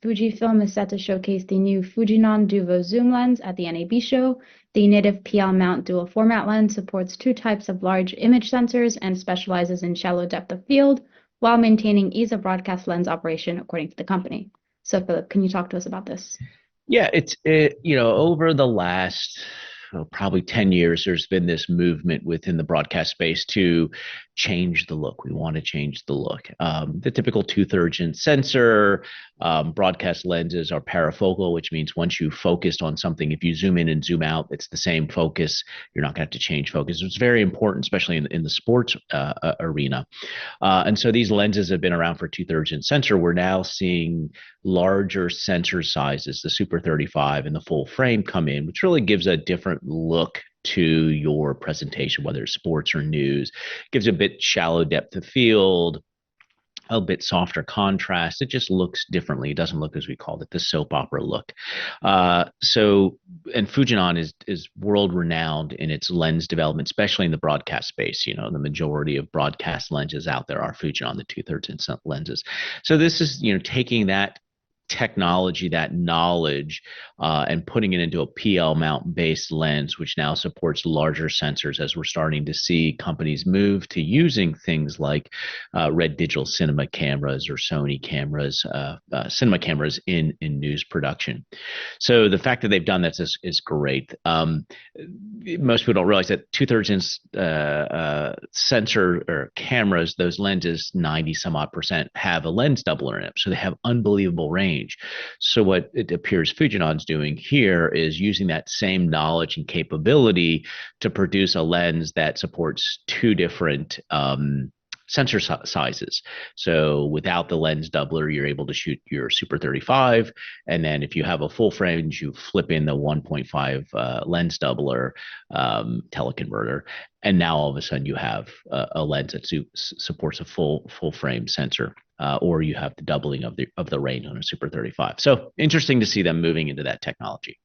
Fujifilm is set to showcase the new FUJINON Duvo zoom lens at the NAB show. The native PL mount dual format lens supports two types of large image sensors and specializes in shallow depth of field while maintaining ease of broadcast lens operation, according to the company. So, Philip, can you talk to us about this? Yeah, over the last probably 10 years, there's been this movement within the broadcast space to change the look. We want to change the look. The typical two-thirds inch sensor, broadcast lenses are parafocal, which means once you focused on something, if you zoom in and zoom out, it's the same focus. You're not going to have to change focus. It's very important, especially in the sports arena. And so these lenses have been around for two-thirds inch sensor. We're now seeing larger sensor sizes, the Super 35 and the full frame come in, which really gives a different look to your presentation, whether it's sports or news. Gives a bit shallow depth of field, a bit softer contrast. It just looks differently. It doesn't look, as we called it, the soap opera look. And Fujinon is world renowned in its lens development, especially in the broadcast space. You know, the majority of broadcast lenses out there are Fujinon, the two-thirds inch lenses. So this is, taking that technology, that knowledge, and putting it into a PL mount based lens, which now supports larger sensors, as we're starting to see companies move to using things like red digital cinema cameras or Sony cameras, cinema cameras in news production. So the fact that they've done that is great. Most people don't realize that two-thirds inch sensor or cameras, those lenses, 90 some odd percent have a lens doubler in it. So they have unbelievable range. So what it appears Fujinon's doing here is using that same knowledge and capability to produce a lens that supports two different sensor sizes. So without the lens doubler, you're able to shoot your Super 35. And then if you have a full frame, you flip in the 1.5 lens doubler teleconverter. And now all of a sudden you have a lens that supports a full frame sensor. Or you have the doubling of the range on a Super 35. So interesting to see them moving into that technology.